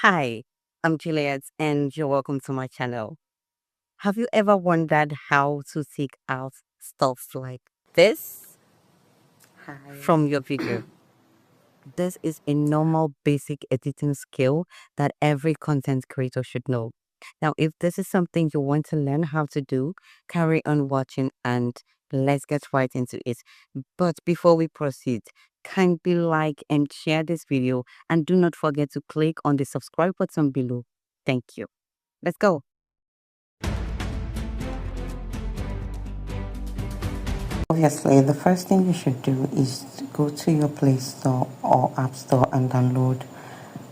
Hi, I'm Juliet and you're welcome to my channel. Have you ever wondered how to take out stuff like this Hi. from your video? This is a normal basic editing skill that every content creator should know. Now, if this is something you want to learn how to do, carry on watching and let's get right into it. But before we proceed, kindly like and share this video and do not forget to click on the subscribe button below. Thank you. Let's go. Obviously, the first thing you should do is go to your Play Store or App Store and download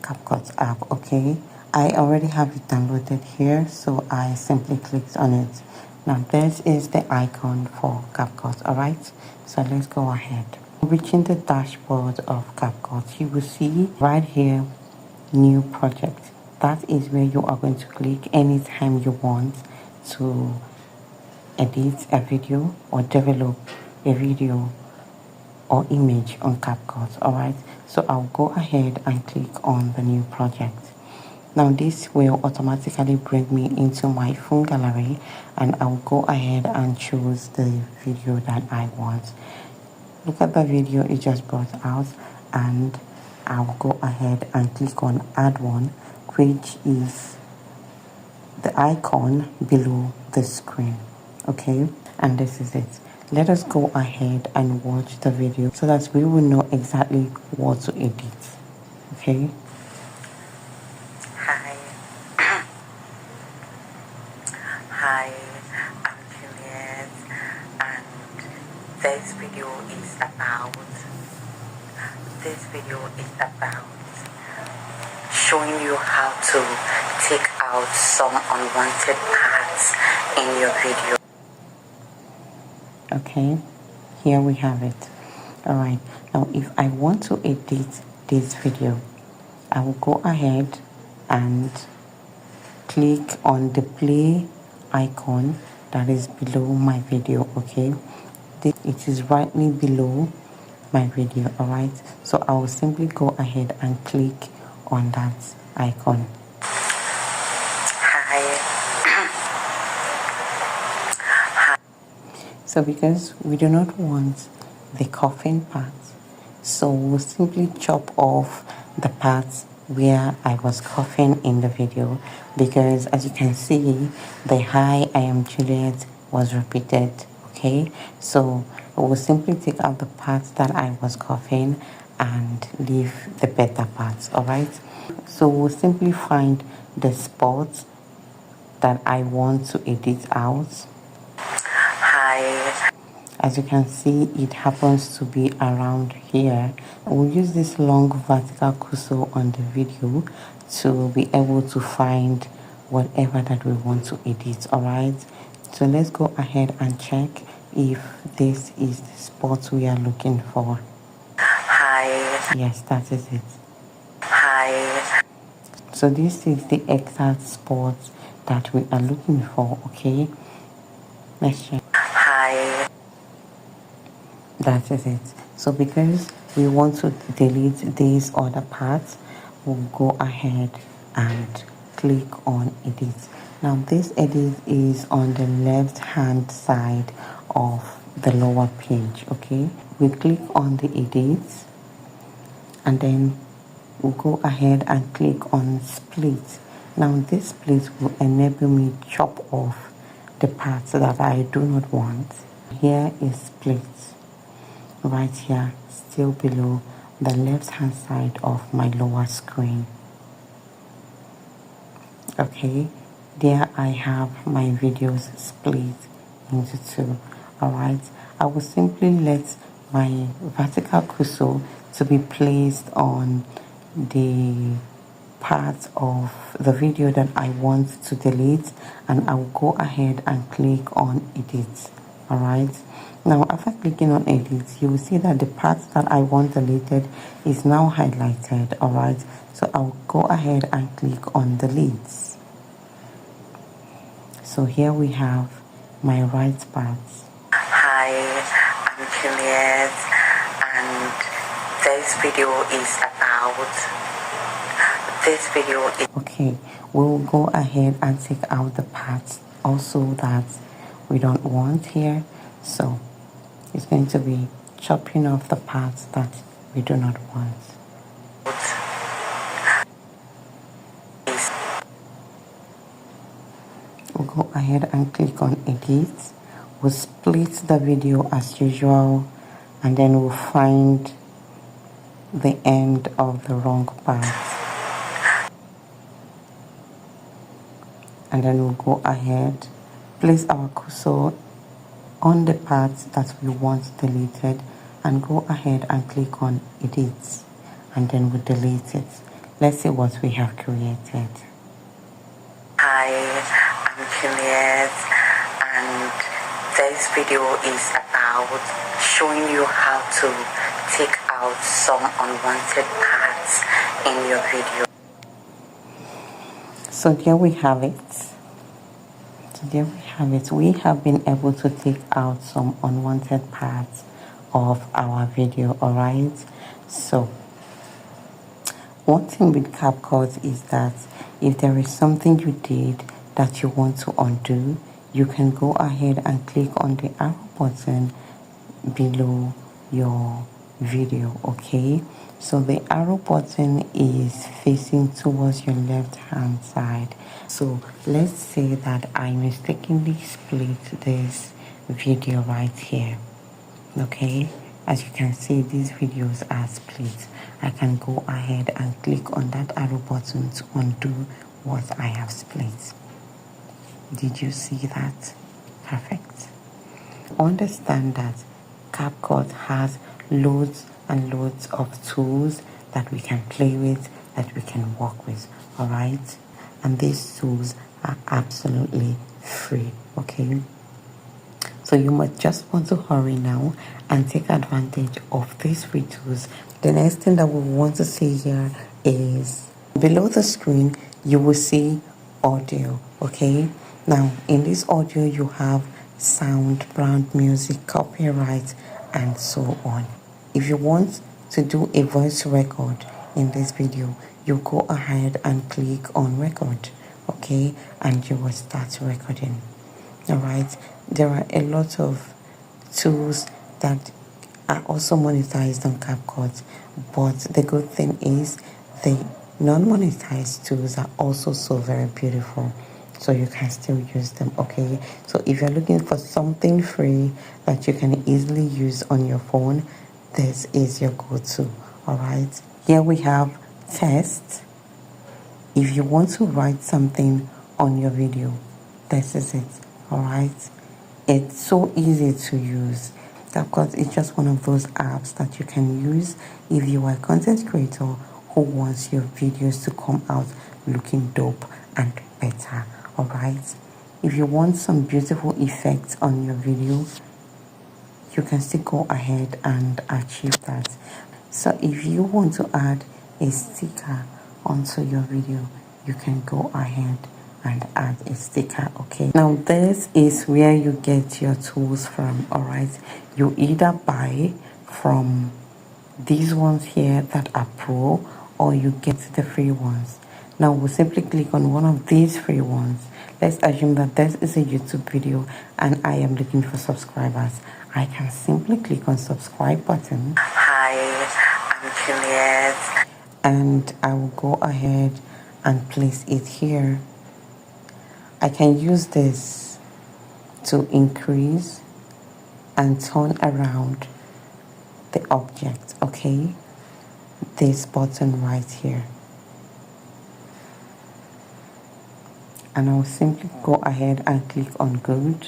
CapCut app, okay? I already have it downloaded here, so I simply clicked on it. Now, this is the icon for CapCut, alright? So let's go ahead. Reaching the dashboard of CapCut, you will see right here, New Project. That is where you are going to click anytime you want to edit a video or develop a video or image on CapCut. Alright, so I'll go ahead and click on the new project. Now this will automatically bring me into my phone gallery and I'll go ahead and choose the video that I want. Look at the video it just brought out and I'll go ahead and click on add one, which is the icon below the screen. Okay, and this is it. Let us go ahead and watch the video so that we will know exactly what to edit. Okay. Hi. Hi, I'm Juliet and this video is about showing you how to take out some unwanted parts in your video. Okay, here we have it. Alright, now if I want to edit this video, I will go ahead and click on the play icon that is below my video. Okay, it is rightly below my video. Alright, so I will simply go ahead and click on that icon. So because we do not want the coughing part, so we'll simply chop off the parts where I was coughing in the video, because as you can see the hi I am Juliet was repeated. Okay, so we'll simply take out the parts that I was coughing and leave the better parts. Alright, so we'll simply find the spots that I want to edit out. Hi. As you can see, it happens to be around here. We'll use this long vertical cursor on the video to be able to find whatever that we want to edit. Alright, so let's go ahead and check if this is the spot we are looking for. Hi. Yes, that is it. Hi. So this is the exact spot that we are looking for. Okay, let's check. Hi. That is it. So because we want to delete these other parts, we'll go ahead and click on edit. Now this edit is on the left hand side of the lower page. Okay, we click on the edit and then we'll go ahead and click on split. Now this split will enable me to chop off the parts that I do not want. Here is split right here, still below the left hand side of my lower screen. Okay, there I have my videos split into two. Alright, I will simply let my vertical cursor to be placed on the part of the video that I want to delete and I will go ahead and click on edit. Alright, now after clicking on edit, you will see that the part that I want deleted is now highlighted. Alright, so I'll go ahead and click on delete. So here we have my right part. Hi, I'm Juliet and this video is about this video is okay. We'll go ahead and take out the parts also that we don't want here. So it's going to be chopping off the parts that we do not want. We'll go ahead and click on edit. We'll split the video as usual, and then we'll find the end of the wrong part, and then we'll go ahead, place our cursor on the parts that we want deleted, and go ahead and click on edit, and then we'll delete it. Let's see what we have created. Hi, I'm Juliet, and this video is about showing you how to take out some unwanted parts in your video. So there we have it. We have been able to take out some unwanted parts of our video, alright? So one thing with CapCut is that if there is something you did that you want to undo, you can go ahead and click on the arrow button below your video, okay? So the arrow button is facing towards your left hand side. So let's say that I mistakenly split this video right here, okay? As you can see, these videos are split. I can go ahead and click on that arrow button to undo what I have split. Did you see that? Perfect. Understand that CapCut has loads and loads of tools that we can play with, that we can work with, alright? And these tools are absolutely free, okay? So you might just want to hurry now and take advantage of these free tools. The next thing that we want to see here is below the screen, you will see audio, okay? Now, in this audio, you have sound, brand music, copyright, and so on. If you want to do a voice record in this video, you go ahead and click on record, okay? And you will start recording, all right? There are a lot of tools that are also monetized on CapCut, but the good thing is the non-monetized tools are also so very beautiful, so you can still use them, okay? So if you're looking for something free that you can easily use on your phone, this is your go-to, all right? Here we have test. If you want to write something on your video, this is it, all right? It's so easy to use. CapCut is just one of those apps that you can use if you are a content creator who wants your videos to come out looking dope and better, alright? If you want some beautiful effects on your video, you can still go ahead and achieve that. So if you want to add a sticker onto your video, you can go ahead and add a sticker, okay? Now this is where you get your tools from, all right? You either buy from these ones here that are pro, or you get the free ones. Now we'll simply click on one of these free ones. Let's assume that this is a YouTube video and I am looking for subscribers. I can simply click on subscribe button. Hi, I'm Juliet. And I will go ahead and place it here. I can use this to increase and turn around the object, okay? This button right here. And I'll simply go ahead and click on good.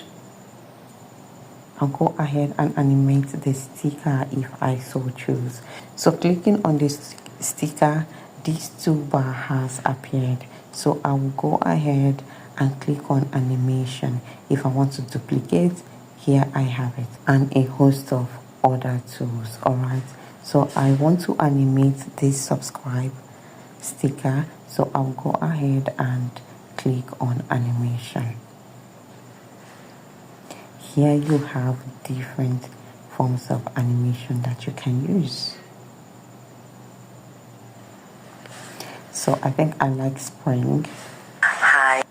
I'll go ahead and animate the sticker if I so choose. So clicking on this sticker, this toolbar has appeared. So I will go ahead and click on animation. If I want to duplicate, here I have it, and a host of other tools, alright? So I want to animate this subscribe sticker, so I'll go ahead and click on animation. Here you have different forms of animation that you can use. So So I think I like spring. Hi.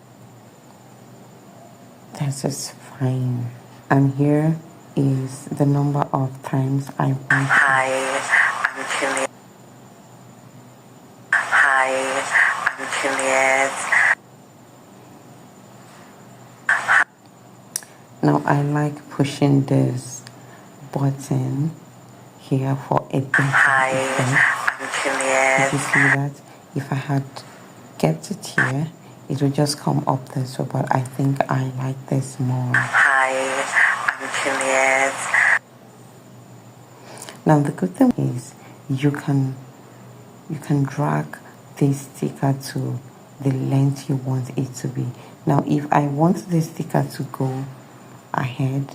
This is fine. And here is the number of times I want. Hi, I'm Juliet. Hi, I'm Juliet. Now I like pushing this button here for a better Hi, effect. I'm Juliet. Did you see that? If I had kept it here, it would just come up this way, but I think I like this more. Hi, I'm Juliet. Now the good thing is you can drag this sticker to the length you want it to be. Now if I want this sticker to go ahead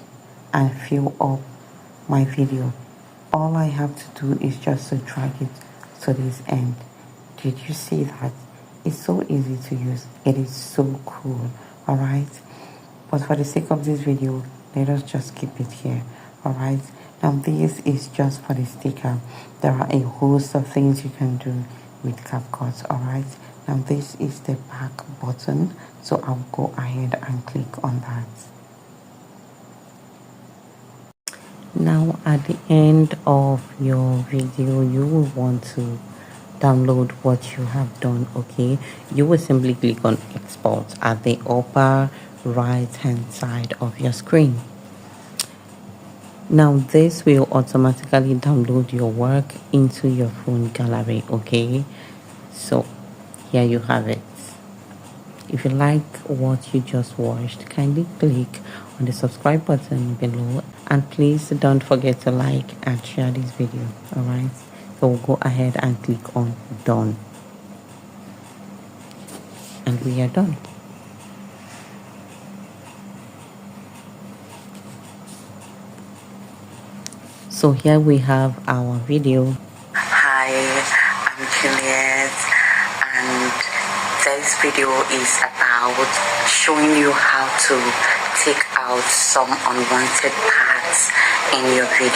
and fill up my video, all I have to do is just to drag it to this end. Did you see that? It's so easy to use. It is so cool. Alright, but for the sake of this video, let us just keep it here. Alright, now this is just for the sticker. There are a host of things you can do with CapCut. Alright, now this is the back button, so I'll go ahead and click on that. Now at the end of your video, you will want to download what you have done. Okay, you will simply click on export at the upper right hand side of your screen. Now this will automatically download your work into your phone gallery. Okay, so here you have it. If you like what you just watched, kindly click on the subscribe button below, and please don't forget to like and share this video. Alright, so we'll go ahead and click on done, and we are done. So here we have our video. Hi, I'm Juliet, and this video is about showing you how to take out some unwanted parts in your video.